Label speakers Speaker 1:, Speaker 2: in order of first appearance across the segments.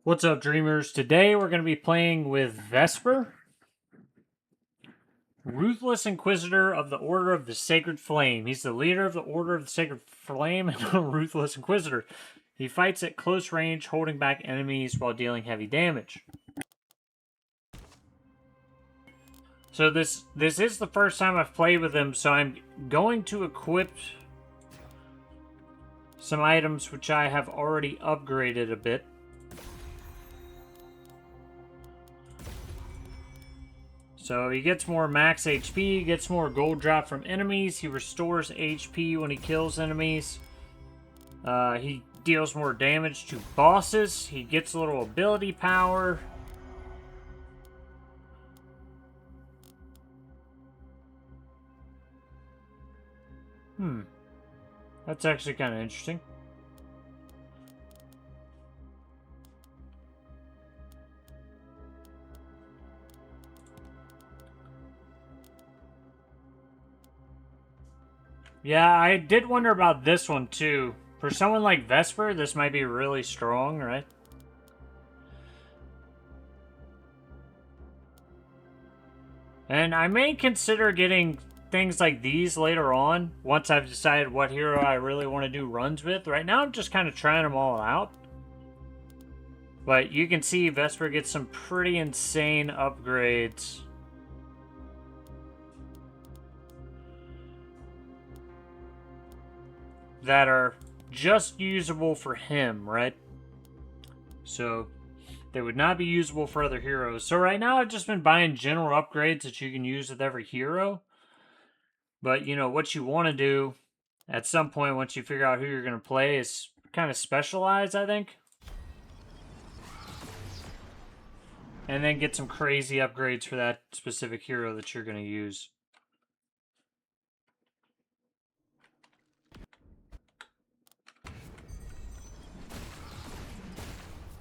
Speaker 1: What's up, dreamers? Today we're going to be playing with Vesper, Ruthless Inquisitor of the Order of the Sacred Flame. He's the leader of the Order of the Sacred Flame and a Ruthless Inquisitor. He fights at close range, holding back enemies while dealing heavy damage. So this is the first time I've played with him, so I'm going to equip some items which I have already upgraded a bit. So he gets more max HP, gets more gold drop from enemies, he restores HP when he kills enemies. He deals more damage to bosses, he gets a little ability power. That's actually kind of interesting. Yeah, I did wonder about this one too. For someone like Vesper, this might be really strong, right? And I may consider getting things like these later on, once I've decided what hero I really want to do runs with. Right now, I'm just kind of trying them all out. But you can see Vesper gets some pretty insane upgrades. That are just usable for him, right? So they would not be usable for other heroes. So right now I've just been buying general upgrades that you can use with every hero. But, you know, what you want to do at some point once you figure out who you're going to play is kind of specialize, I think. And then get some crazy upgrades for that specific hero that you're going to use.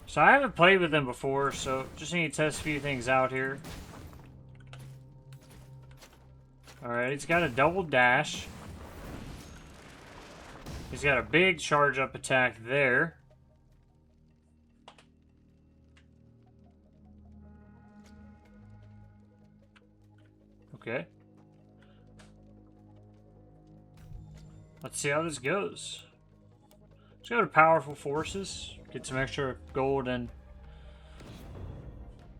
Speaker 1: So I haven't played with him before, so just need to test a few things out here. Alright, he's got a double dash. He's got a big charge up attack there. Okay. Let's see how this goes. Let's go to Powerful Forces. Get some extra gold and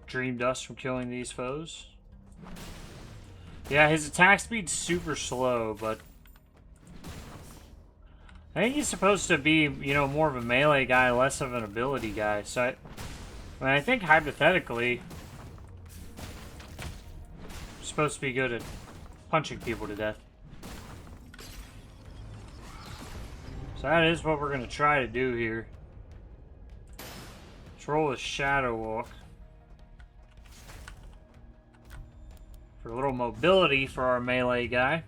Speaker 1: dream dust from killing these foes. Yeah, his attack speed's super slow, but I think he's supposed to be, you know, more of a melee guy, less of an ability guy. So I think hypothetically, he's supposed to be good at punching people to death. So that is what we're going to try to do here. Let's roll a Shadow Walk. For a little mobility for our melee guy.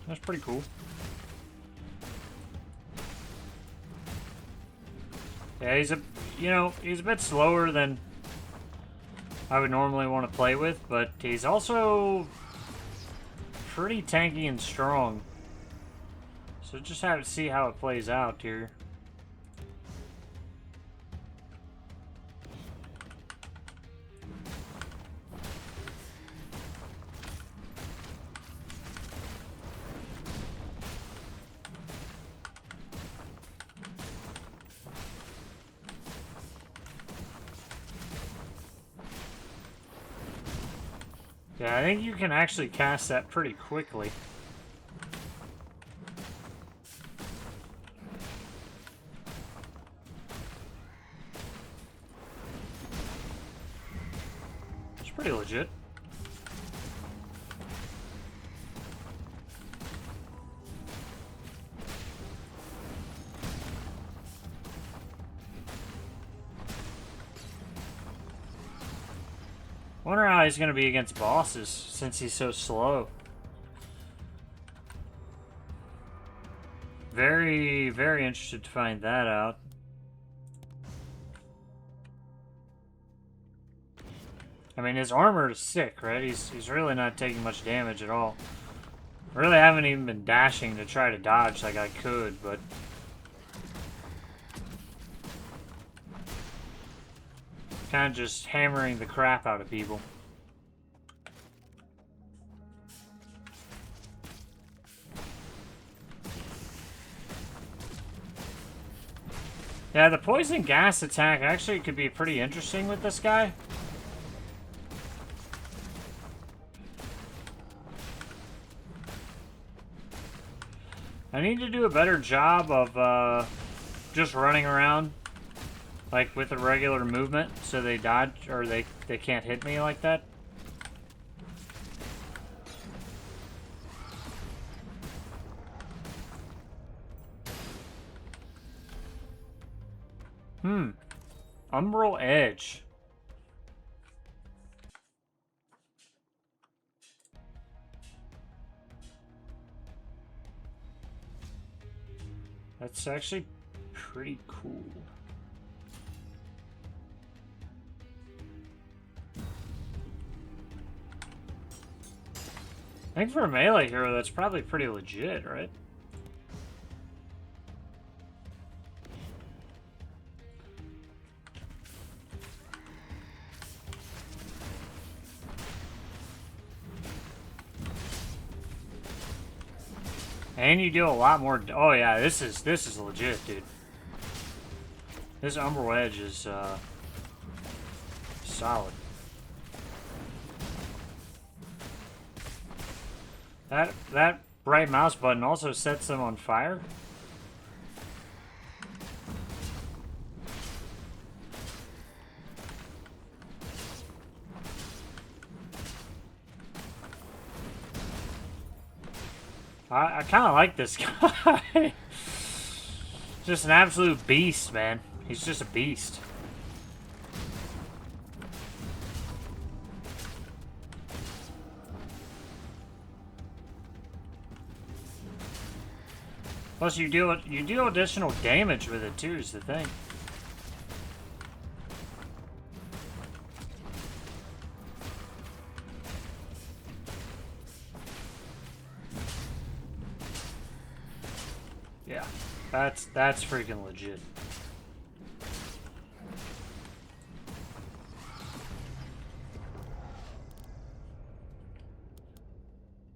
Speaker 1: That's pretty cool. Yeah, he's a bit slower than I would normally want to play with, but he's also pretty tanky and strong. So just have to see how it plays out here. Yeah, I think you can actually cast that pretty quickly. It's pretty legit. Wonder how he's going to be against bosses since he's so slow. Very, very interested to find that out. I mean, his armor is sick, right? He's really not taking much damage at all. Really haven't even been dashing to try to dodge like I could, but... kind of just hammering the crap out of people. Yeah, the poison gas attack actually could be pretty interesting with this guy. I need to do a better job of just running around, like with a regular movement, so they dodge or they can't hit me like that. Umbral Edge. That's actually pretty cool. I think for a melee hero, that's probably pretty legit, right? And you do a lot more. Oh yeah, this is legit, dude. This Umbral Edge is solid. That right mouse button also sets them on fire. I kind of like this guy. Just an absolute beast, man. He's just a beast. Plus, you deal additional damage with it too. Is the thing. Yeah, that's freaking legit.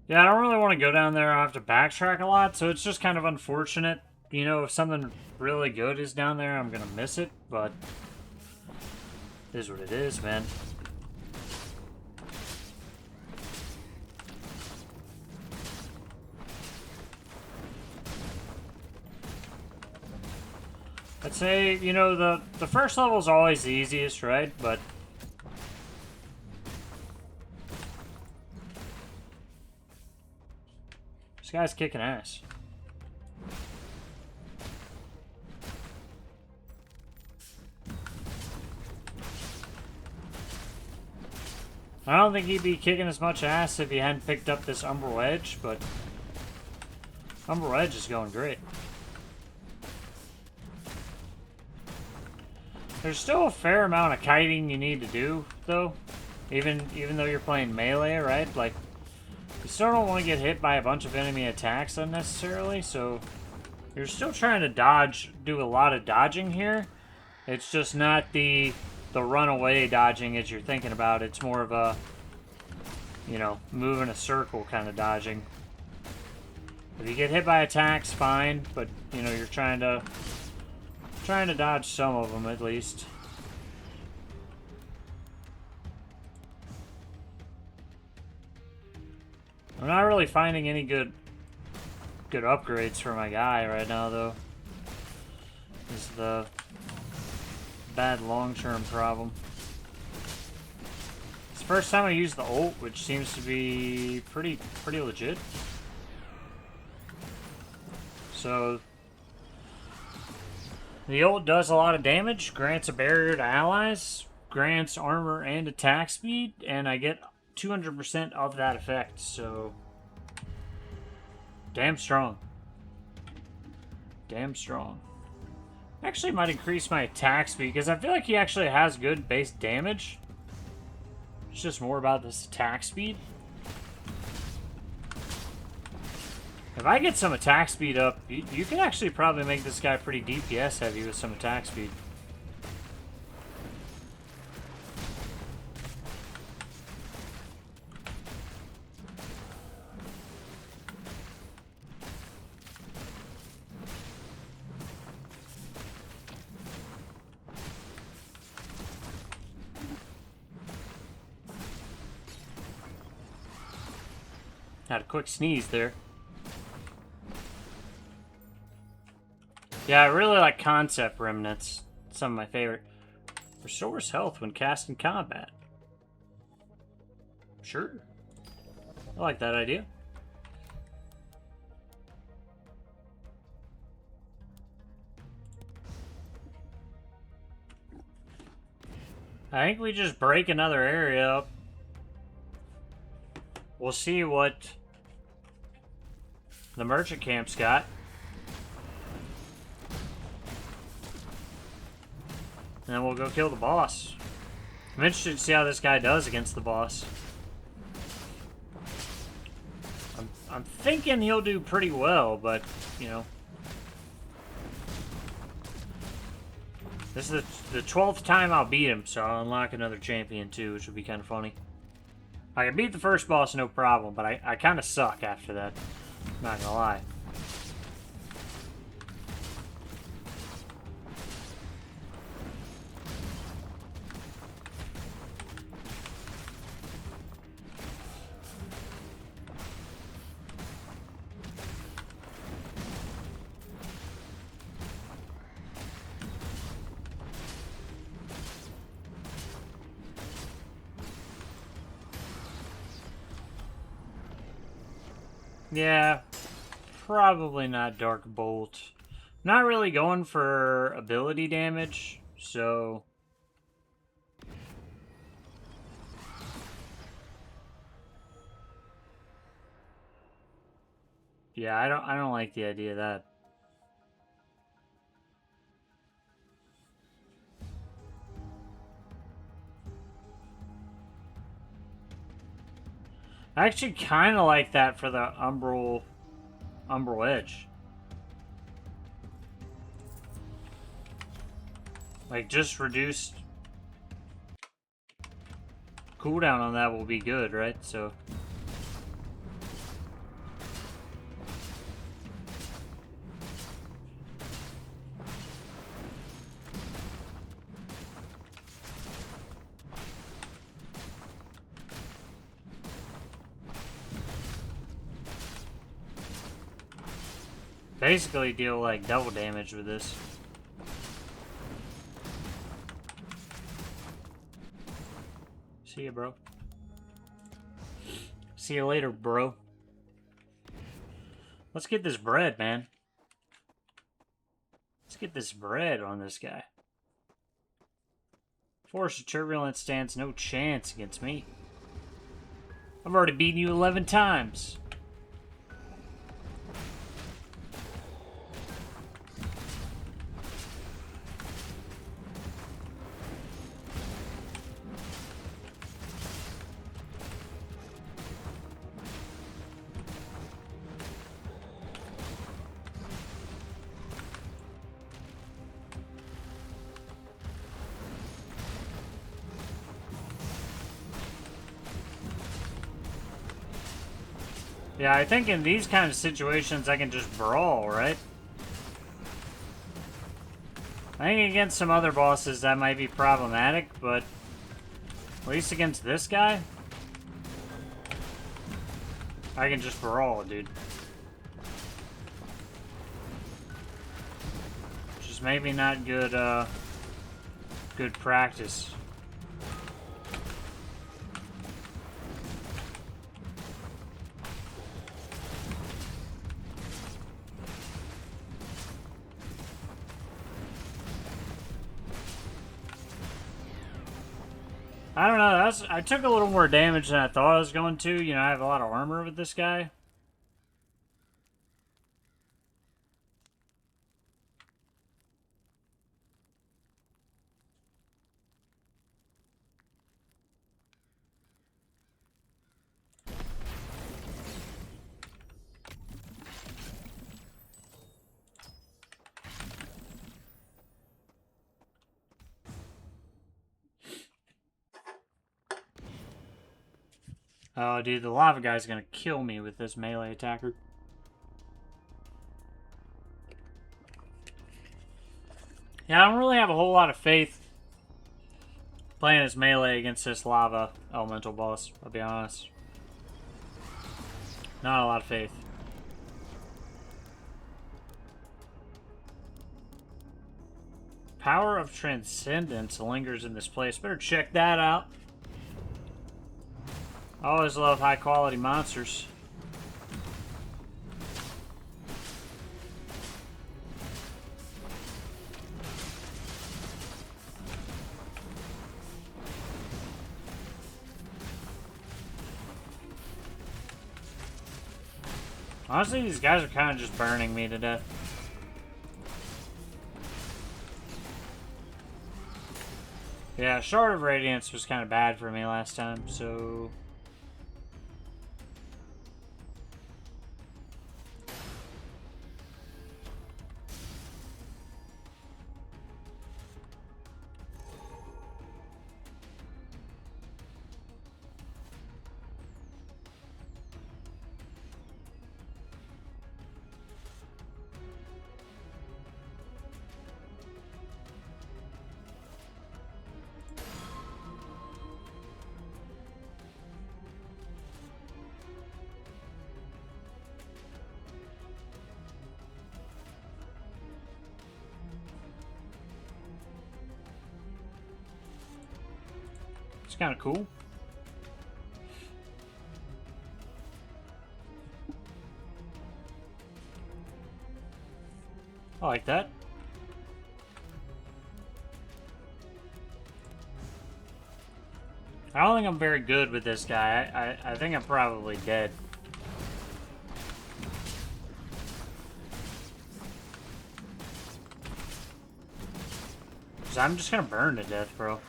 Speaker 1: Yeah, I don't really want to go down there. I have to backtrack a lot, so it's just kind of unfortunate. You know, if something really good is down there, I'm gonna miss it, but it is what it is, man. I'd say, you know, the first level is always the easiest, right? But this guy's kicking ass. I don't think he'd be kicking as much ass if he hadn't picked up this Umbral Edge, but Umbral Edge is going great. There's still a fair amount of kiting you need to do, though. Even though you're playing melee, right? Like, you still don't want to get hit by a bunch of enemy attacks unnecessarily, so you're still trying to dodge, do a lot of dodging here. It's just not the runaway dodging as you're thinking about. It's more of a, you know, move in a circle kind of dodging. If you get hit by attacks, fine, but, you know, you're trying to dodge some of them at least. I'm not really finding any good upgrades for my guy right now, though. This is the bad long-term problem. It's the first time I used the ult, which seems to be pretty legit. So the ult does a lot of damage, grants a barrier to allies, grants armor and attack speed, and I get 200% of that effect, so damn strong. Damn strong. Actually might increase my attack speed, because I feel like he actually has good base damage. It's just more about this attack speed. If I get some attack speed up, you can actually probably make this guy pretty DPS heavy with some attack speed. Had a quick sneeze there. Yeah, I really like concept remnants. Some of my favorite. Restores health when cast in combat. Sure. I like that idea. I think we just break another area up. We'll see what the merchant camp's got. And then we'll go kill the boss. I'm interested to see how this guy does against the boss. I'm thinking he'll do pretty well, but, you know. This is the 12th time I'll beat him, so I'll unlock another champion too, which would be kind of funny. I can beat the first boss, no problem, but I kind of suck after that. Not gonna lie. Yeah, probably not Dark Bolt. Not really going for ability damage, so... Yeah, I don't like the idea of that. I actually kind of like that for the Umbral Edge. Like, just reduced cooldown on that will be good, right? So... Basically deal like double damage with this. See ya, bro. See you later, bro. Let's get this bread, man. Let's get this bread on this guy. Force of Turbulence stands no chance against me. I've already beaten you 11 times. Yeah, I think in these kind of situations I can just brawl, right? I think against some other bosses that might be problematic, but at least against this guy, I can just brawl, dude. Which is maybe not good, good practice. I don't know, I took a little more damage than I thought I was going to. You know, I have a lot of armor with this guy. Oh, dude, the lava guy's gonna kill me with this melee attacker. Yeah, I don't really have a whole lot of faith playing as melee against this lava elemental boss, I'll be honest. Not a lot of faith. Power of Transcendence lingers in this place. Better check that out. I always love high quality monsters. Honestly, these guys are kind of just burning me to death. Yeah, Shard of Radiance was kind of bad for me last time, so... It's kind of cool. I like that. I don't think I'm very good with this guy. I think I'm probably dead. So I'm just gonna burn to death, bro.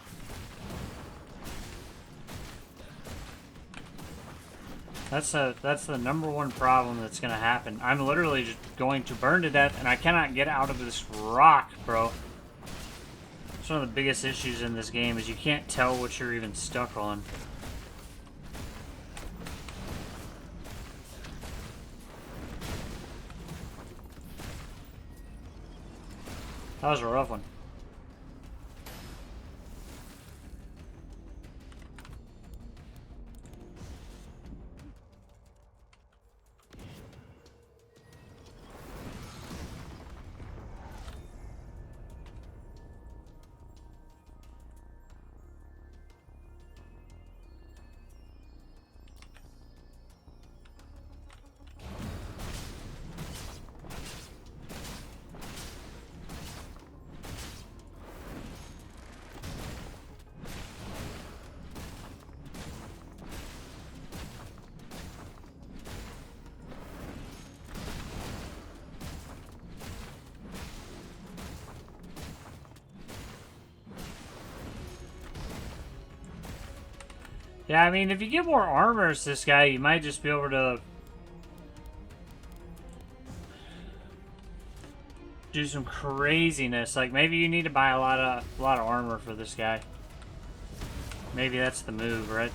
Speaker 1: That's the number one problem that's gonna happen. I'm literally just going to burn to death, and I cannot get out of this rock, bro. It's one of the biggest issues in this game is you can't tell what you're even stuck on. That was a rough one. Yeah, I mean, if you get more armor as this guy, you might just be able to do some craziness. Like, maybe you need to buy a lot of armor for this guy. Maybe that's the move, right?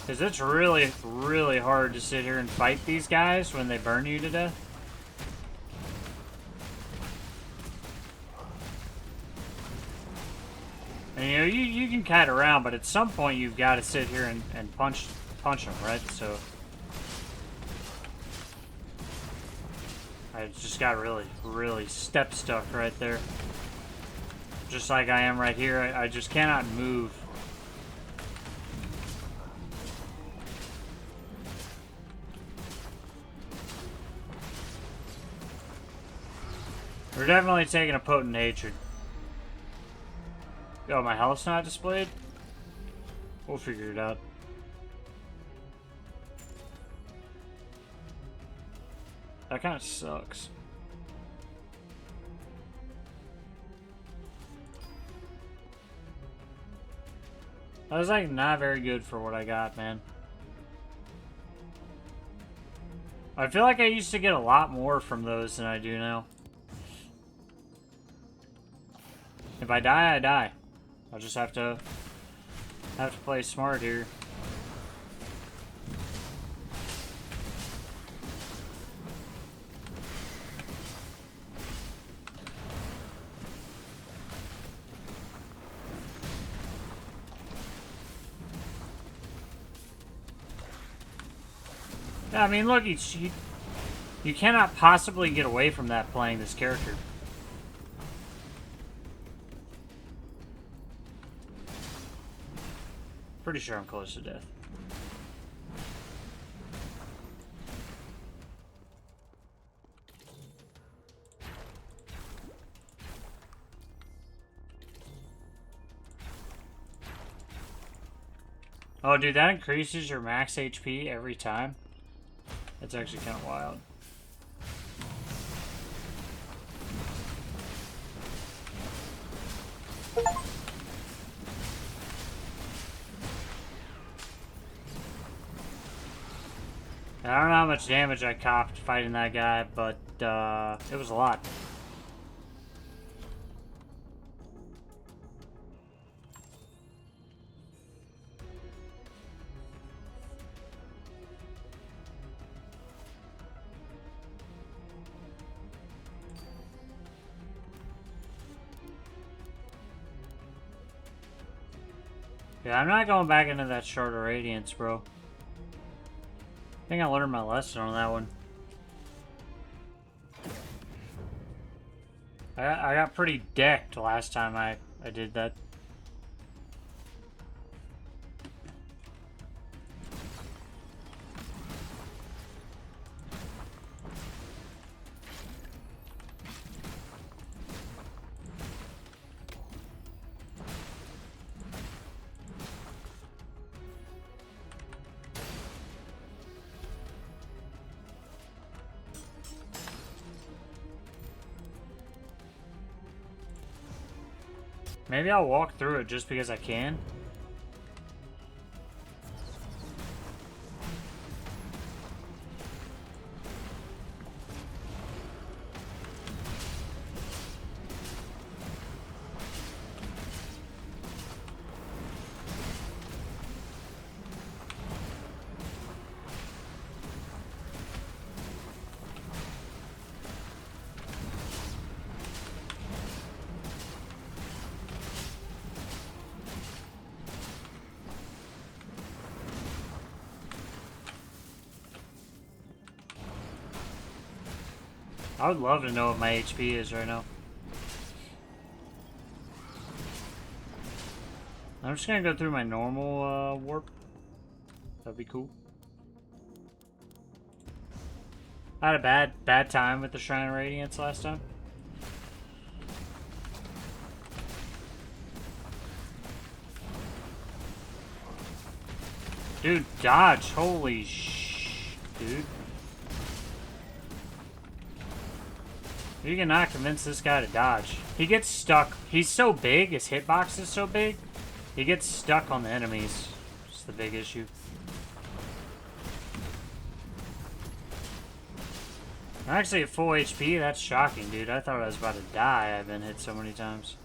Speaker 1: Because it's really, really hard to sit here and fight these guys when they burn you to death. And, you know, you can kite around, but at some point you've got to sit here and punch them, right? So I just got really, really step stuck right there. Just like I am right here. I just cannot move. We're definitely taking a potent hatred. Oh, my health's not displayed? We'll figure it out. That kind of sucks. That was like not very good for what I got, man. I feel like I used to get a lot more from those than I do now. If I die, I die. I'll just have to Have to play smart here. Yeah, I mean, look, you cannot possibly get away from that playing this character. Pretty sure I'm close to death. Oh, dude, that increases your max HP every time? That's actually kind of wild. I don't know how much damage I copped fighting that guy, but it was a lot. Yeah, I'm not going back into that Shard of Radiance, bro. I think I learned my lesson on that one. I got pretty decked last time I did that. Maybe I'll walk through it just because I can. I would love to know what my HP is right now. I'm just gonna go through my normal warp. That'd be cool. I had a bad time with the Shrine of Radiance last time. Dude, dodge! Holy dude. You cannot convince this guy to dodge. He gets stuck. He's so big, his hitbox is so big, he gets stuck on the enemies. It's the big issue. I'm actually at full HP. That's shocking, dude. I thought I was about to die. I've been hit so many times.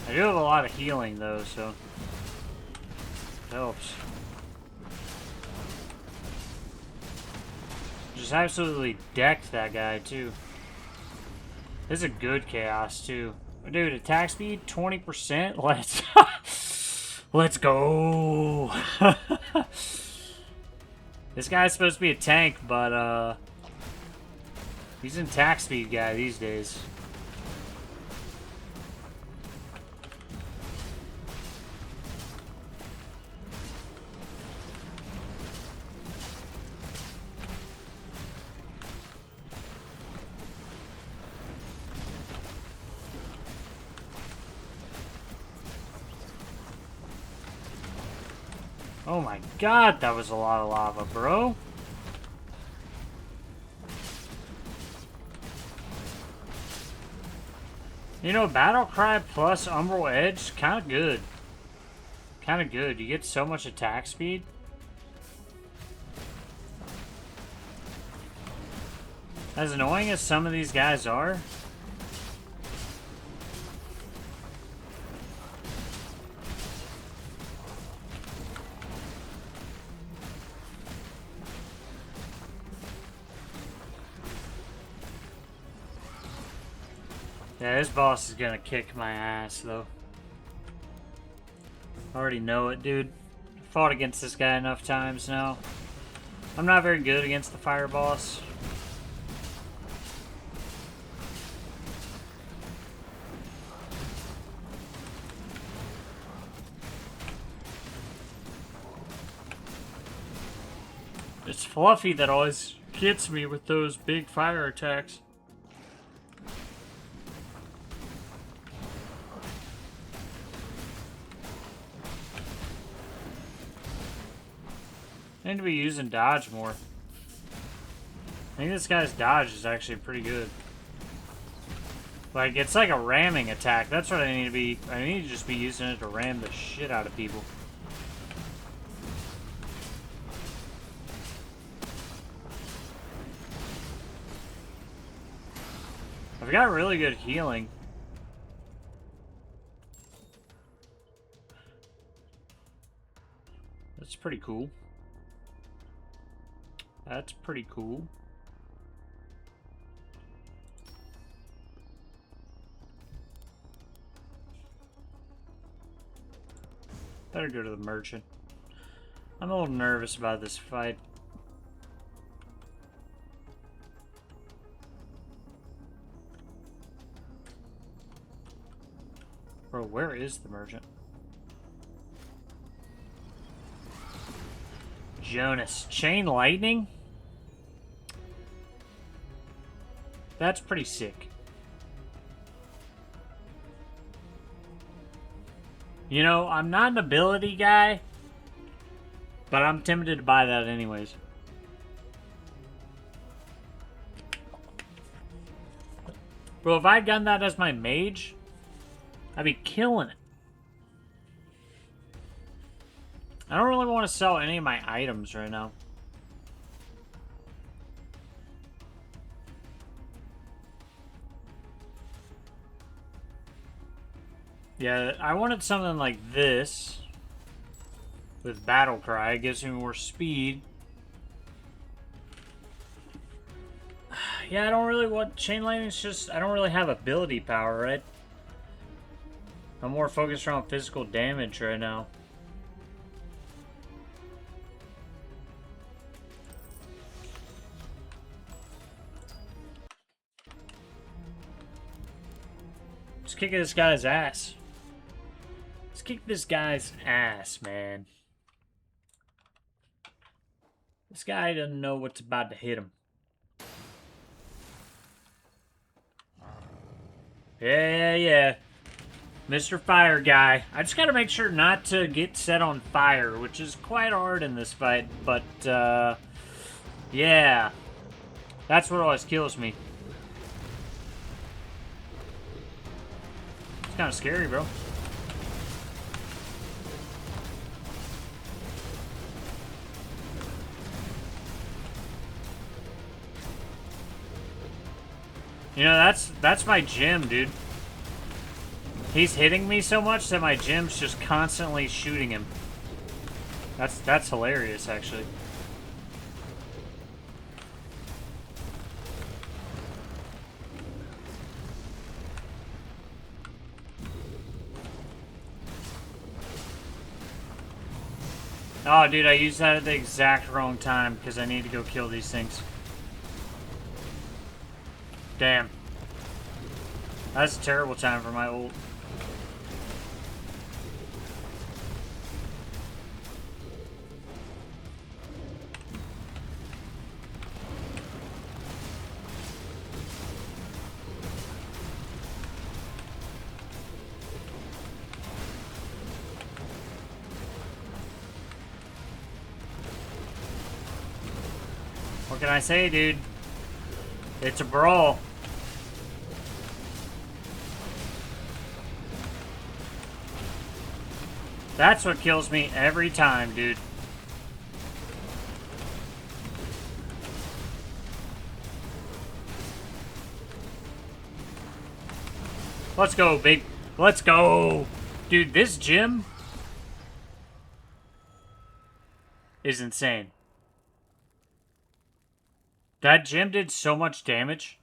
Speaker 1: I do have a lot of healing, though, so it helps. Just absolutely decked that guy, too. This is a good chaos, too. Dude, attack speed, 20%? Let's go! This guy's supposed to be a tank, but, he's an attack speed guy these days. Oh my god, that was a lot of lava, bro. You know, Battle Cry plus Umbral Edge, kind of good. Kind of good. You get so much attack speed. As annoying as some of these guys are, yeah, this boss is gonna kick my ass, though. I already know it, dude. Fought against this guy enough times now. I'm not very good against the fire boss. It's Fluffy that always gets me with those big fire attacks. I need to be using dodge more. I think this guy's dodge is actually pretty good. Like, it's like a ramming attack. That's what I need to be. I need to just be using it to ram the shit out of people. I've got really good healing. That's pretty cool. That's pretty cool. Better go to the merchant. I'm a little nervous about this fight. Bro, where is the merchant? Jonas. Chain lightning? That's pretty sick. You know, I'm not an ability guy, but I'm tempted to buy that anyways. Bro, if I'd gotten that as my mage, I'd be killing it. I don't really want to sell any of my items right now. Yeah, I wanted something like this with Battle Cry. It gives me more speed. Yeah, I don't really want Chain Lightning's just I don't really have ability power, right? I'm more focused around physical damage right now. Let's kick this guy's ass. Let's kick this guy's ass, man. This guy doesn't know what's about to hit him. Yeah. Mr. Fire Guy. I just gotta make sure not to get set on fire, which is quite hard in this fight, but, yeah. That's what always kills me. It's kind of scary, bro. You know, that's my gym, dude. He's hitting me so much that my gym's just constantly shooting him. That's hilarious, actually. Oh, dude, I used that at the exact wrong time because I need to go kill these things. Damn. That's a terrible time for my ult. What can I say, dude? It's a brawl. That's what kills me every time, dude. Let's go, big. Let's go. Dude, this gym is insane. That gym did so much damage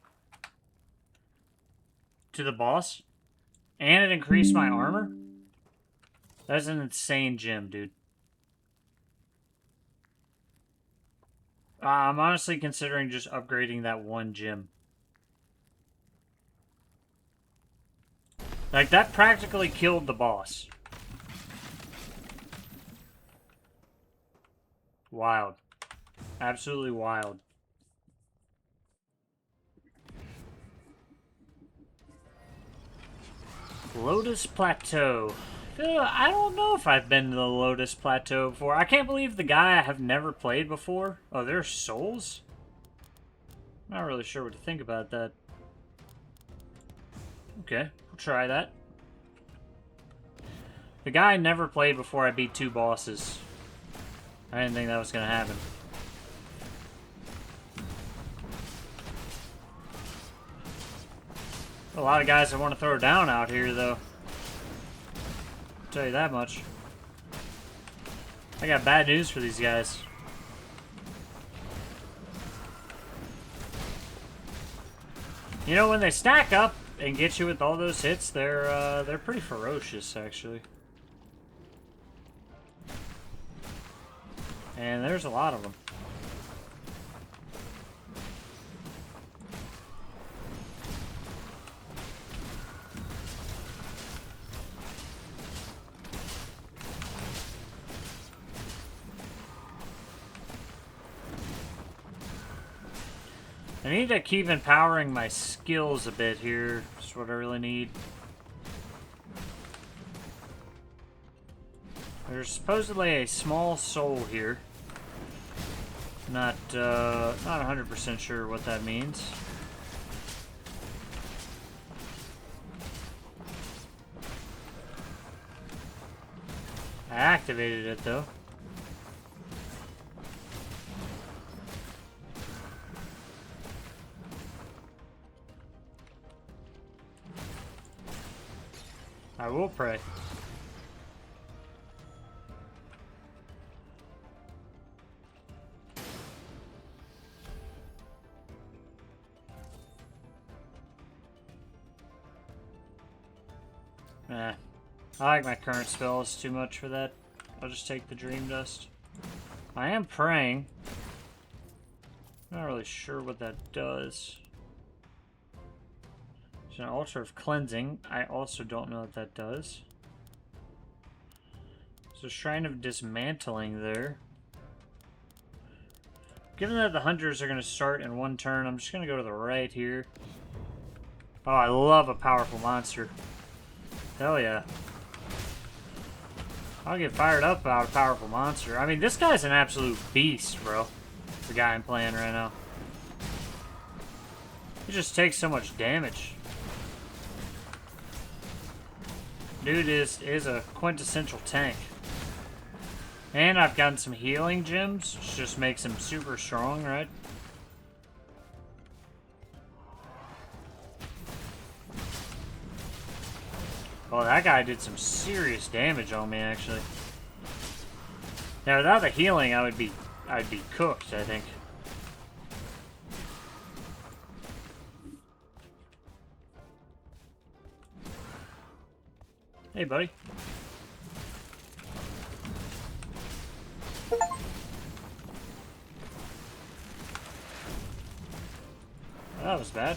Speaker 1: to the boss, and it increased my armor. That's an insane gym, dude. I'm honestly considering just upgrading that one gym. Like, that practically killed the boss. Wild. Absolutely wild. Lotus Plateau. I don't know if I've been to the Lotus Plateau before. I can't believe the guy I have never played before. Oh, there's souls? I'm not really sure what to think about that. Okay, we'll try that. The guy I never played before I beat 2 bosses. I didn't think that was going to happen. A lot of guys that want to throw down out here, though. I'll tell you that much. I got bad news for these guys. You know, when they stack up and get you with all those hits, they're pretty ferocious, actually. And there's a lot of them. I need to keep empowering my skills a bit here. That's what I really need. There's supposedly a small soul here. Not 100% sure what that means. I activated it though. I will pray. Nah. I like my current spells too much for that. I'll just take the Dream Dust. I am praying. Not really sure what that does. It's an altar of cleansing. I also don't know what that does. There's a shrine of dismantling there. Given that the hunters are going to start in one turn, I'm just going to go to the right here. Oh, I love a powerful monster. Hell yeah. I'll get fired up about a powerful monster. I mean, this guy's an absolute beast, bro. The guy I'm playing right now. He just takes so much damage. Dude is a quintessential tank. And I've gotten some healing gems, which just makes him super strong, right? Oh, that guy did some serious damage on me, actually. Now, without the healing, I'd be cooked, I think. Hey, buddy. That was bad.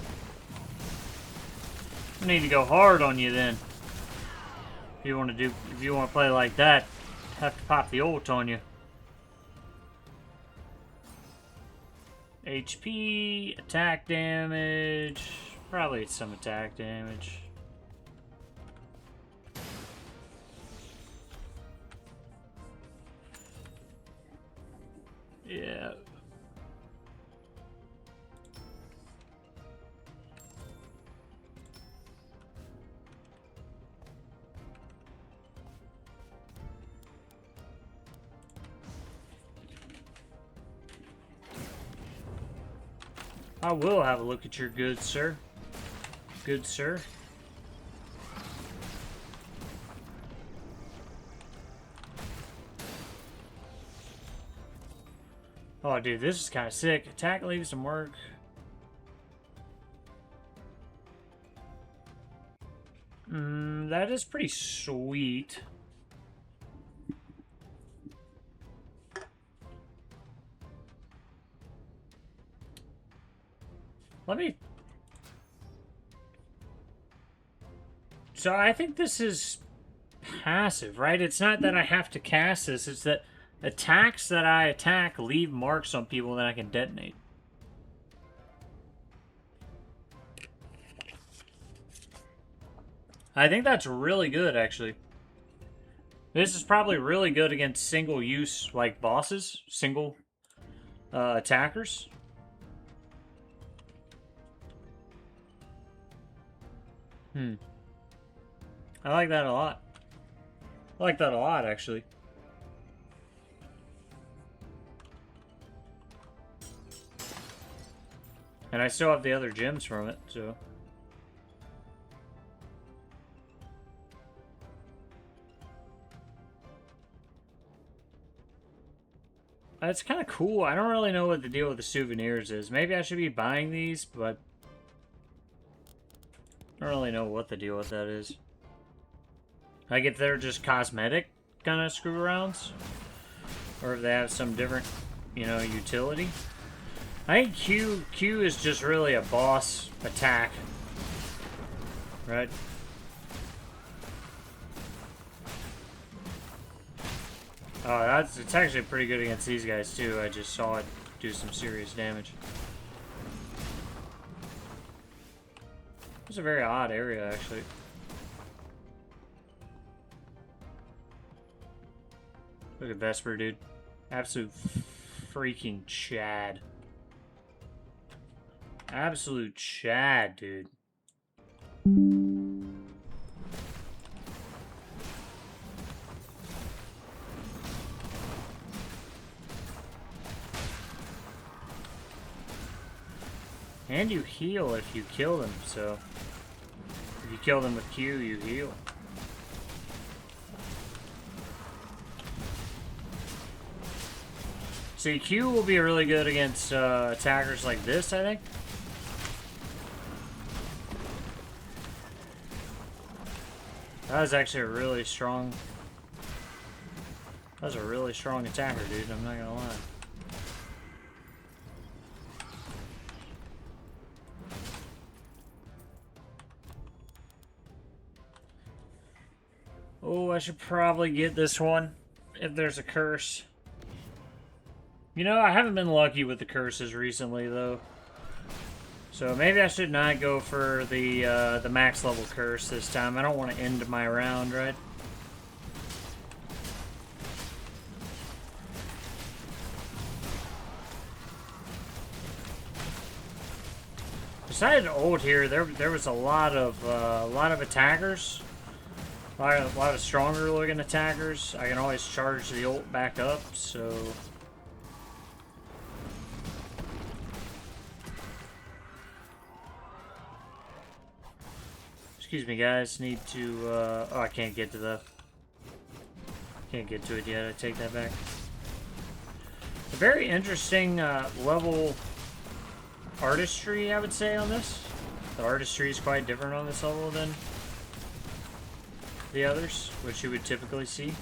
Speaker 1: I need to go hard on you then. If you want to play like that, have to pop the ult on you. HP, attack damage, probably some attack damage. Yeah. I will have a look at your goods, sir. Good sir. Oh, dude, this is kind of sick. Attack leaves some work. That is pretty sweet. Let me... So I think this is passive, right? It's not that I have to cast this. It's that attacks that I attack leave marks on people that I can detonate. I think that's really good, actually. This is probably really good against single-use, like, bosses. Single attackers. I like that a lot. I like that a lot, actually. And I still have the other gems from it, so... It's kind of cool. I don't really know what the deal with the souvenirs is. Maybe I should be buying these, but... I don't really know what the deal with that is. Like, if they're just cosmetic kind of screw-arounds. Or if they have some different, you know, utility. I think Q is just really a boss attack. Right? Oh, it's actually pretty good against these guys, too. I just saw it do some serious damage. It's a very odd area, actually. Look at Vesper, dude. Absolute freaking Chad. Absolute Chad, dude. And you heal if you kill them, so... If you kill them with Q, you heal. See, Q will be really good against attackers like this, I think. That was actually a really strong... That was a really strong attacker, dude, I'm not gonna lie. Oh, I should probably get this one, if there's a curse. You know, I haven't been lucky with the curses recently, though. So maybe I should not go for the max level curse this time. I don't want to end my round, right? Besides old here, there was a lot of attackers. A lot of stronger looking attackers. I can always charge the ult back up, so... Excuse me, guys. Need to, oh, I can't get to the... Can't get to it yet. I take that back. A very interesting, level artistry, I would say, on this. The artistry is quite different on this level than the others, which you would typically see.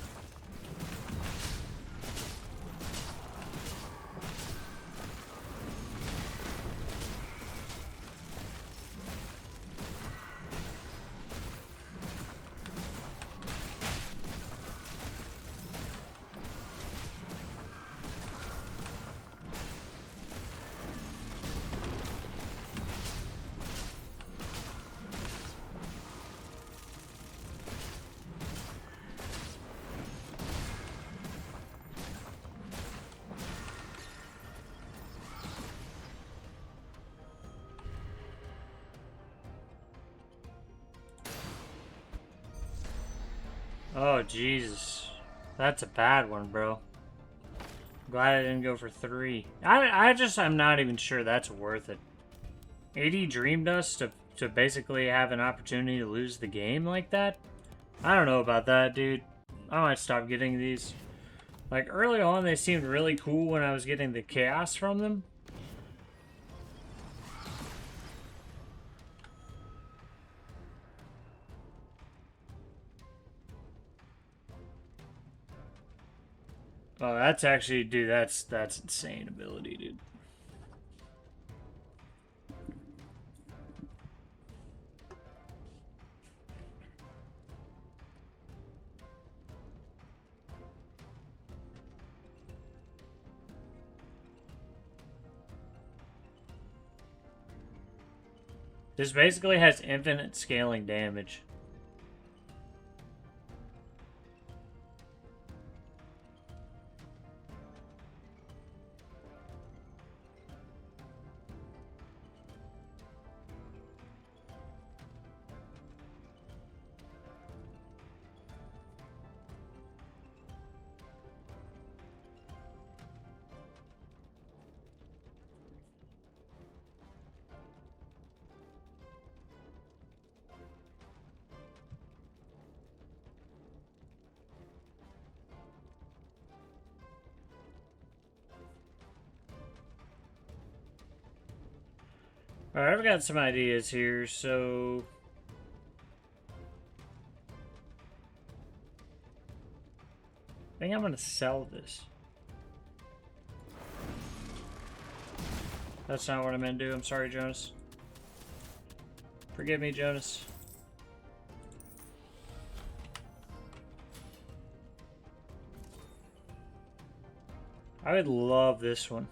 Speaker 1: Oh, Jesus. That's a bad one, bro. Glad I didn't go for 3. I'm not even sure that's worth it. 80 Dream Dust to basically have an opportunity to lose the game like that? I don't know about that, dude. I might stop getting these. Like, early on, they seemed really cool when I was getting the chaos from them. Oh, that's actually, dude, that's insane ability, dude. This basically has infinite scaling damage. Alright, I've got some ideas here, so... I think I'm gonna sell this. That's not what I meant to do. I'm sorry, Jonas. Forgive me, Jonas. I would love this one.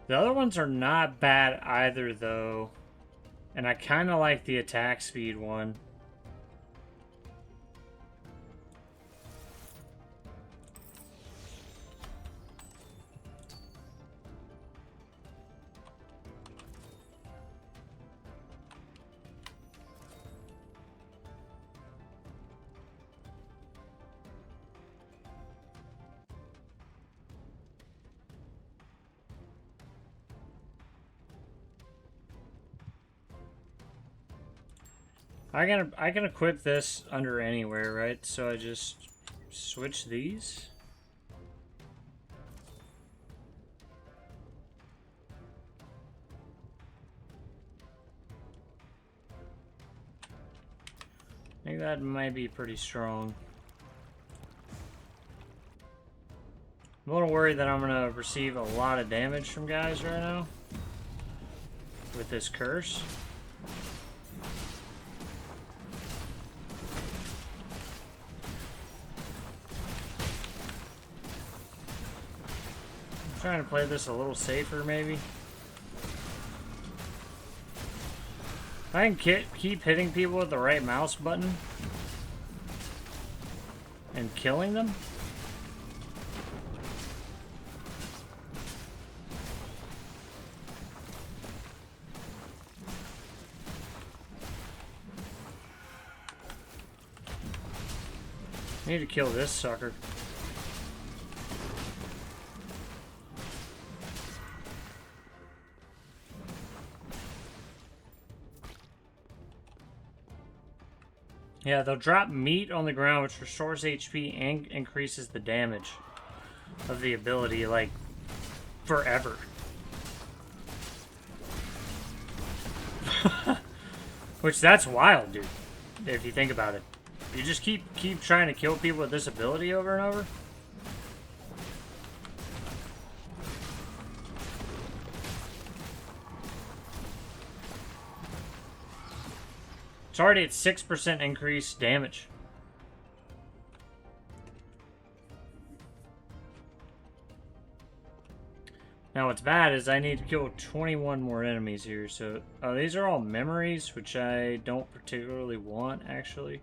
Speaker 1: The other ones are not bad either, though. And I kind of like the attack speed one. I can equip this under anywhere, right? So I just switch these. I think that might be pretty strong. I'm a little worried that I'm gonna receive a lot of damage from guys right now with this curse. I'm trying to play this a little safer, maybe. If I can keep hitting people with the right mouse button and killing them. I need to kill this sucker. Yeah, they'll drop meat on the ground, which restores HP and increases the damage of the ability, like, forever. Which, that's wild, dude, if you think about it. You just keep trying to kill people with this ability over and over. It's already at 6% increased damage. Now what's bad is I need to kill 21 more enemies here, so... Oh, these are all memories, which I don't particularly want, actually.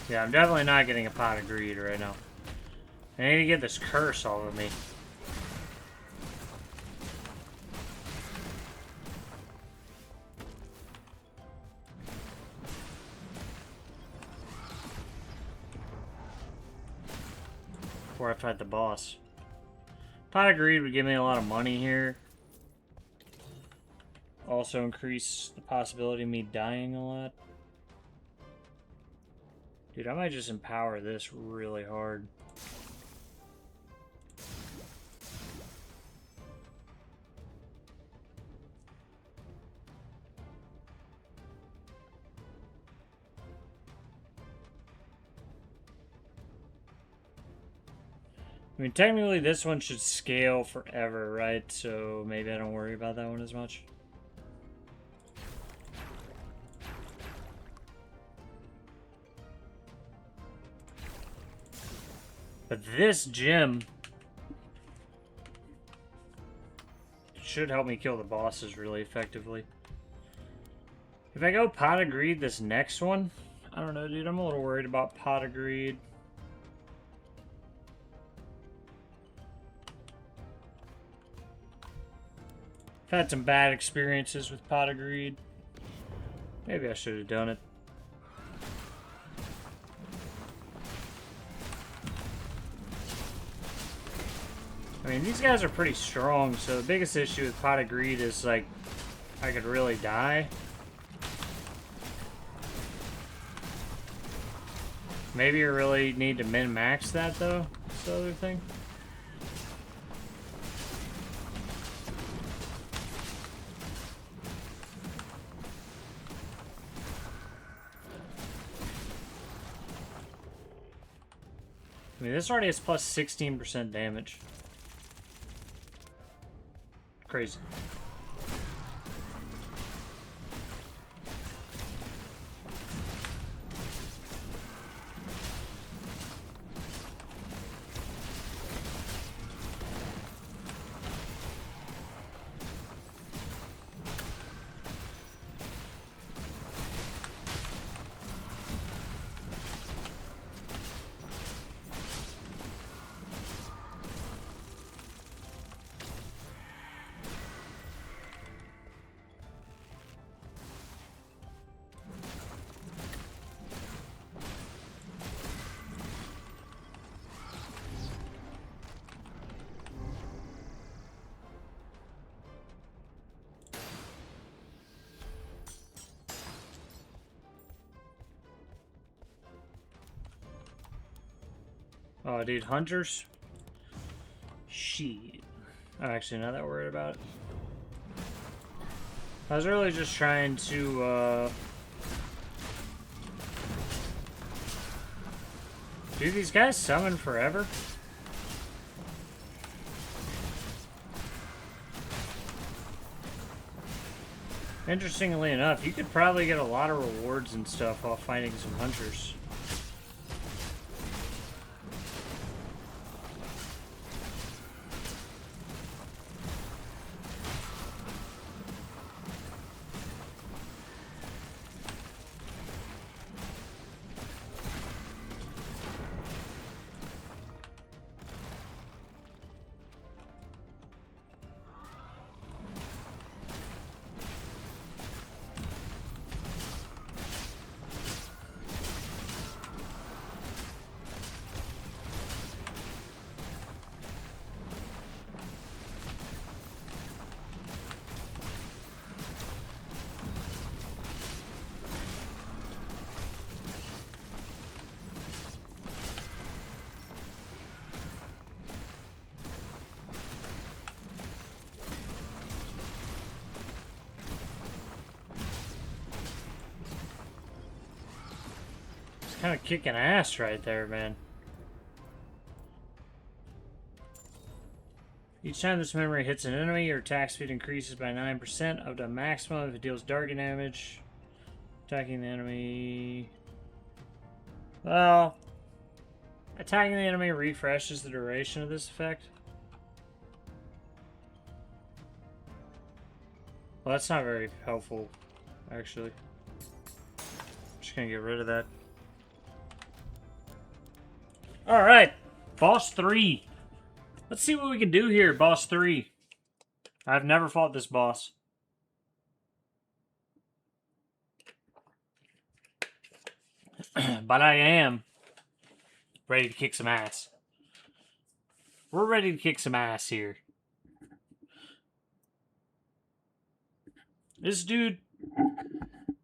Speaker 1: Yeah, I'm definitely not getting a pot of greed right now. I need to get this curse all of me. Before I fight the boss. Pot of greed would give me a lot of money here. Also increase the possibility of me dying a lot. Dude, I might just empower this really hard. I mean, technically this one should scale forever, right? So maybe I don't worry about that one as much. But this gem should help me kill the bosses really effectively. If I go Pot of Greed this next one, I don't know, dude. I'm a little worried about Pot of Greed. I've had some bad experiences with Pot of Greed. Maybe I should have done it. I mean, these guys are pretty strong, so the biggest issue with Pot of Greed is, like, I could really die. Maybe you really need to min-max that, though. That's the other thing. I mean, this already has plus 16% damage. Crazy. Oh, dude, hunters? Shit. I'm actually not that worried about it. I was really just trying to, do these guys summon forever? Interestingly enough, you could probably get a lot of rewards and stuff while fighting some hunters. Kind of kicking ass right there, man. Each time this memory hits an enemy, your attack speed increases by 9% up to maximum if it deals dark damage. Attacking the enemy... Well... Attacking the enemy refreshes the duration of this effect. Well, that's not very helpful, actually. Just gonna get rid of that. Alright, boss 3. Let's see what we can do here, boss 3. I've never fought this boss. But I am ready to kick some ass. We're ready to kick some ass here. This dude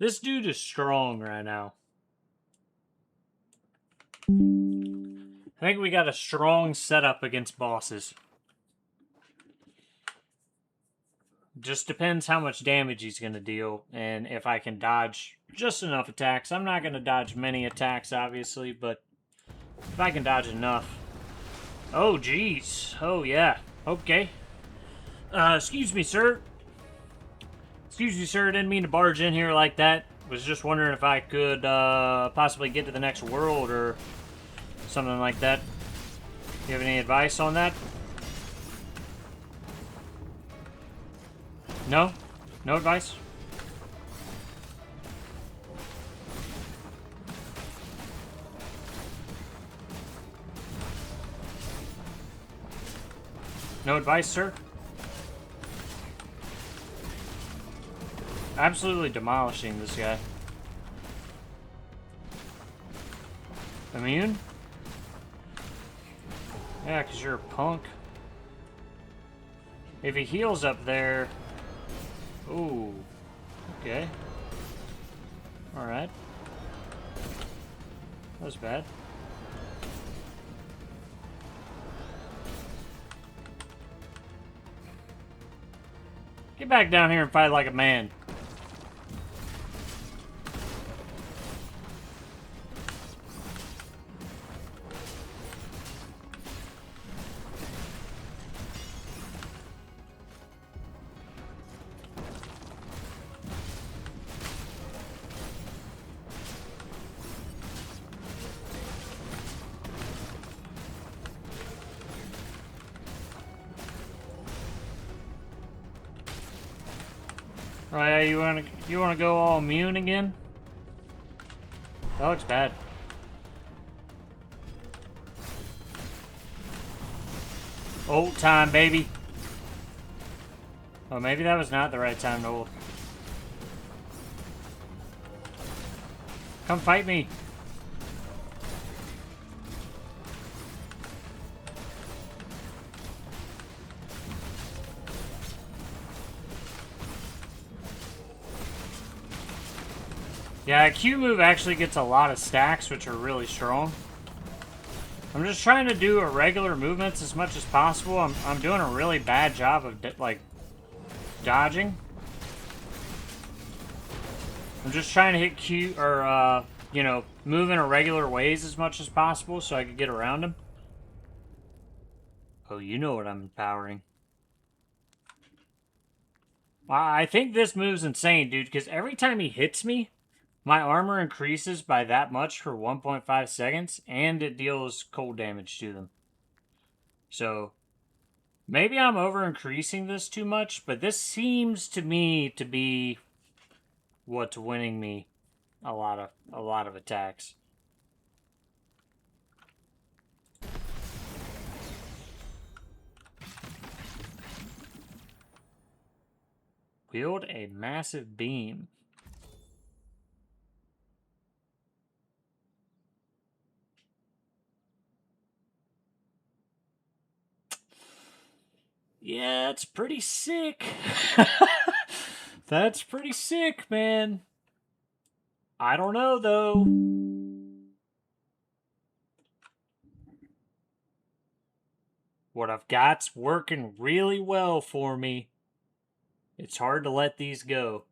Speaker 1: is strong right now. I think we got a strong setup against bosses. Just depends how much damage he's going to deal and if I can dodge just enough attacks. I'm not going to dodge many attacks, obviously, but if I can dodge enough. Oh, jeez. Oh, yeah. Okay. Excuse me, sir. Excuse me, sir. Didn't mean to barge in here like that. Was just wondering if I could possibly get to the next world or something like that. You have any advice on that? No? No advice? No advice, sir? Absolutely demolishing this guy. Immune? Yeah, because you're a punk. If he heals up there... Ooh. Okay. Alright. That was bad. Get back down here and fight like a man. Oh yeah, you wanna go all immune again? That looks bad. Ult time, baby. Oh, maybe that was not the right time to ult. Come fight me. Yeah, a Q move actually gets a lot of stacks, which are really strong. I'm just trying to do irregular movements as much as possible. I'm doing a really bad job of, like, dodging. I'm just trying to hit Q, or, you know, move in irregular ways as much as possible so I can get around him. Oh, you know what I'm empowering. I think this move's insane, dude, because every time he hits me, my armor increases by that much for 1.5 seconds, and it deals cold damage to them. So, maybe I'm over-increasing this too much, but this seems to me to be what's winning me a lot of attacks. Wield a massive beam. Yeah, it's pretty sick. That's pretty sick, man. I don't know, though. What I've got's working really well for me. It's hard to let these go.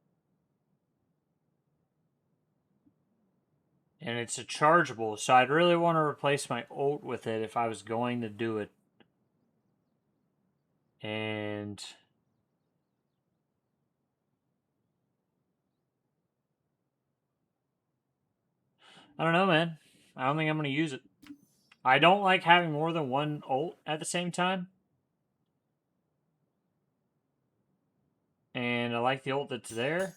Speaker 1: And it's a chargeable, so I'd really want to replace my ult with it if I was going to do it. And... I don't know, man. I don't think I'm going to use it. I don't like having more than one ult at the same time. And I like the ult that's there.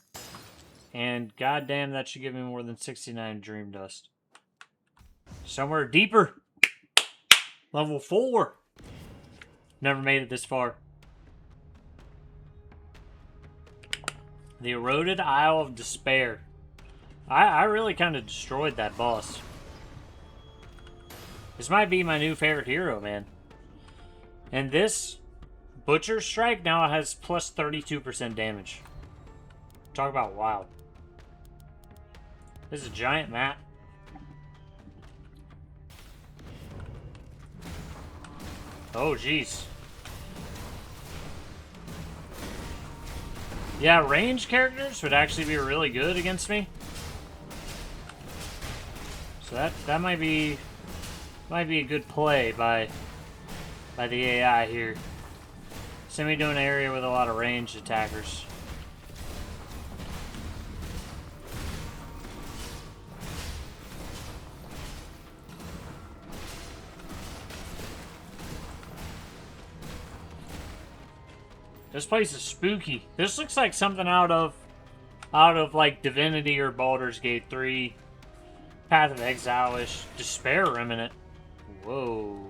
Speaker 1: And goddamn, that should give me more than 69 Dream Dust. Somewhere deeper. Level 4. Never made it this far. The Eroded Isle of Despair. I really kind of destroyed that boss. This might be my new favorite hero, man. And this Butcher Strike now has plus 32% damage. Talk about wild. This is a giant map. Oh, jeez. Yeah, range characters would actually be really good against me. So that might be a good play by the AI here. Send me to an area with a lot of ranged attackers. This place is spooky. This looks like something out of like Divinity or Baldur's Gate 3. Path of Exile-ish. Despair Remnant. Whoa.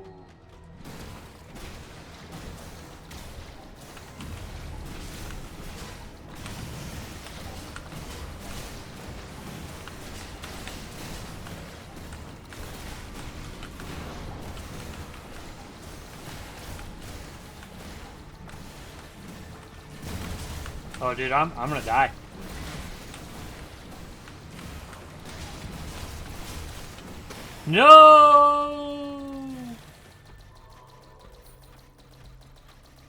Speaker 1: Oh, dude, I'm gonna die. No!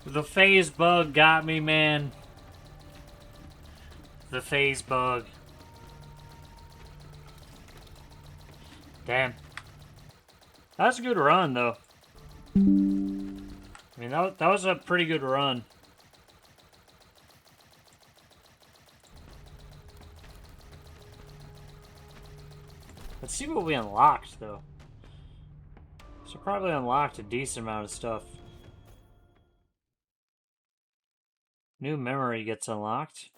Speaker 1: The phase bug got me, man. The phase bug. Damn. That's a good run, though. I mean, that was a pretty good run. Let's see what we unlocked, though. So probably unlocked a decent amount of stuff. New memory gets unlocked.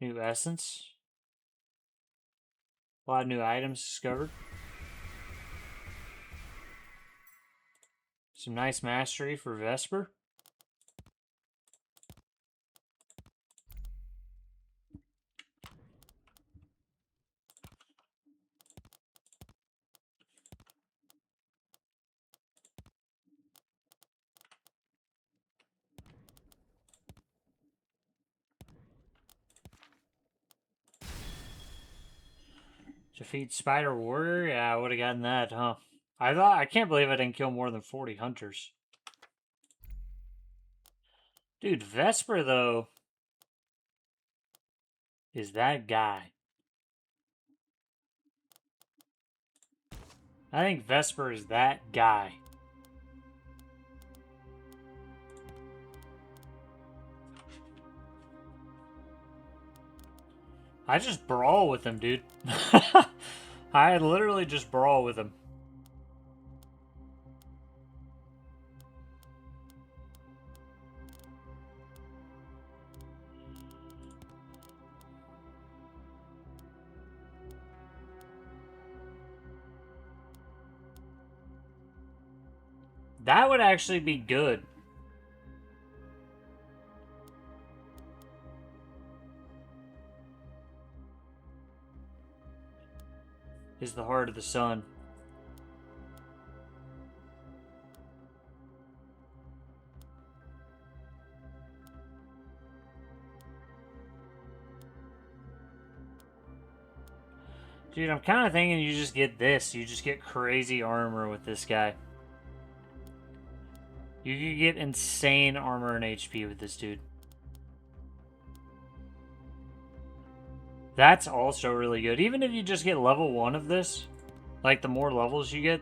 Speaker 1: New essence. A lot of new items discovered. Some nice mastery for Vesper. Defeat Spider Warrior? Yeah, I would have gotten that, huh? I can't believe I didn't kill more than 40 hunters. Dude, Vesper, though, is that guy. I think Vesper is that guy. I just brawl with him, dude. I literally just brawl with him. That would actually be good. Is the Heart of the Sun. Dude, I'm kind of thinking you just get this. You just get crazy armor with this guy. You could get insane armor and HP with this dude. That's also really good. Even if you just get level 1 of this, like the more levels you get.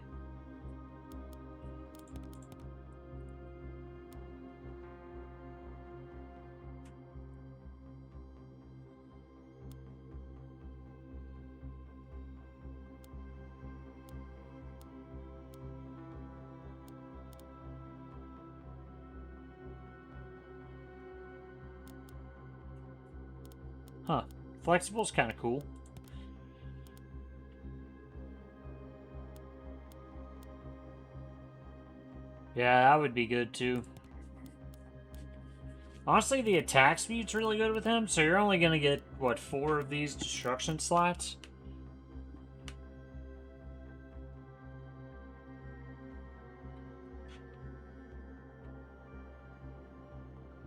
Speaker 1: Huh. Flexible's kind of cool. Yeah, that would be good too. Honestly, the attack speed's really good with him, so you're only gonna get, what, 4 of these destruction slots?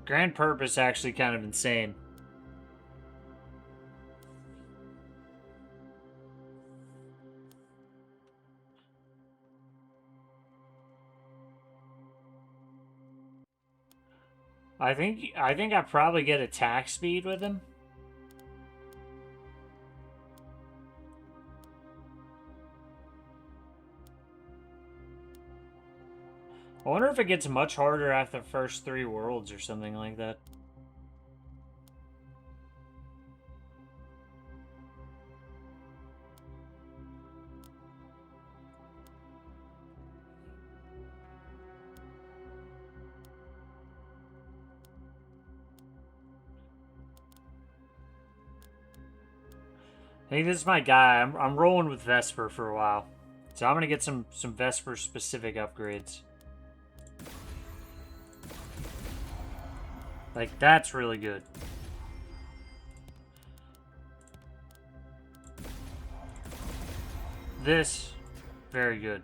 Speaker 1: Grand Purpose actually kind of insane. I think I probably get attack speed with him. I wonder if it gets much harder after the first 3 worlds or something like that. I think this is my guy. I'm rolling with Vesper for a while. So I'm gonna get some Vesper specific upgrades. Like, that's really good. This, very good.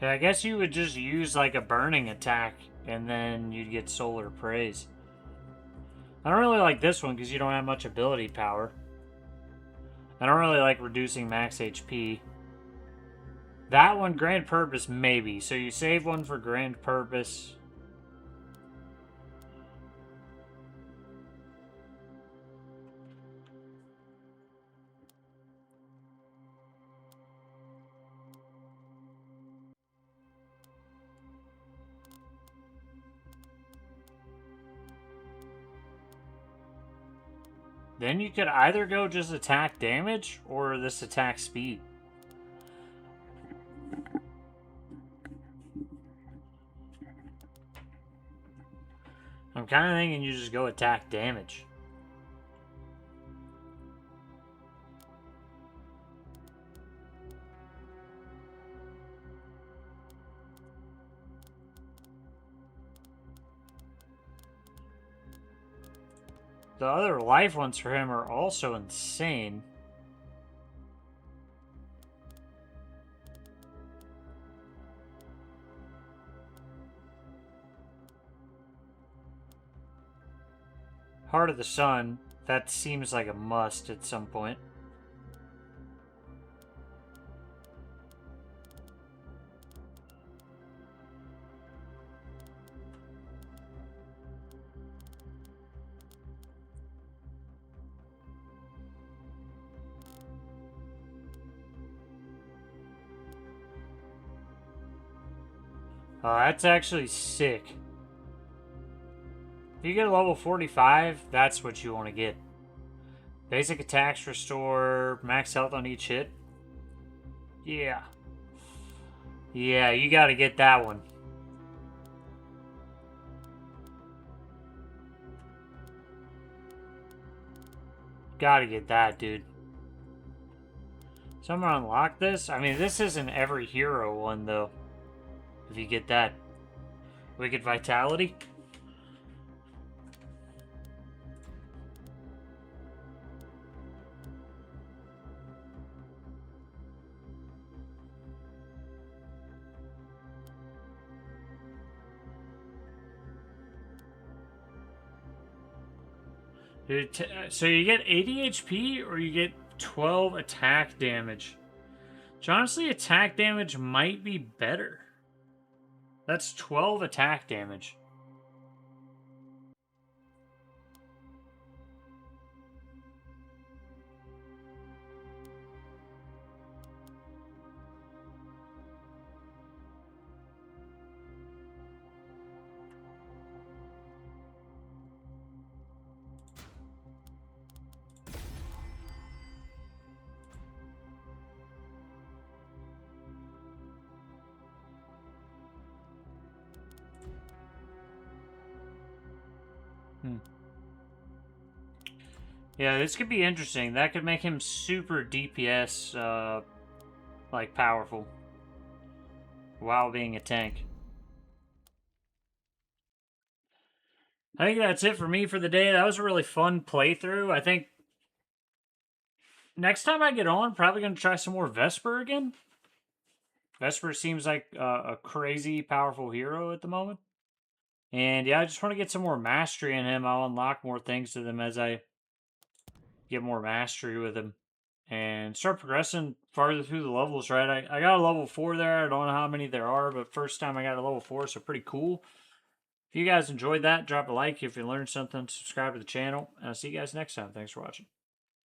Speaker 1: Yeah, I guess you would just use like a burning attack and then you'd get solar praise. I don't really like this one because you don't have much ability power. I don't really like reducing max HP. That one, Grand Purpose, maybe. So you save one for Grand Purpose. Then you could either go just attack damage or this attack speed. I'm kind of thinking you just go attack damage. The other life ones for him are also insane. Heart of the Sun, that seems like a must at some point. Oh, that's actually sick. If you get a level 45, that's what you want to get. Basic attacks restore max health on each hit. Yeah. Yeah, you gotta get that one. Gotta get that, dude. So I'm gonna unlock this. I mean, this isn't every hero one, though. If you get that. Wicked Vitality. So you get 80 HP or you get 12 attack damage. Which honestly, attack damage might be better. That's 12 attack damage. Yeah, this could be interesting. That could make him super DPS, like, powerful. While being a tank. I think that's it for me for the day. That was a really fun playthrough. I think next time I get on, probably going to try some more Vesper again. Vesper seems like a crazy powerful hero at the moment. And yeah, I just want to get some more mastery in him. I'll unlock more things with him as I get more mastery with him. And start progressing farther through the levels, right? I got a level 4 there. I don't know how many there are, but first time I got a level 4, so pretty cool. If you guys enjoyed that, drop a like if you learned something, subscribe to the channel, and I'll see you guys next time. Thanks for watching.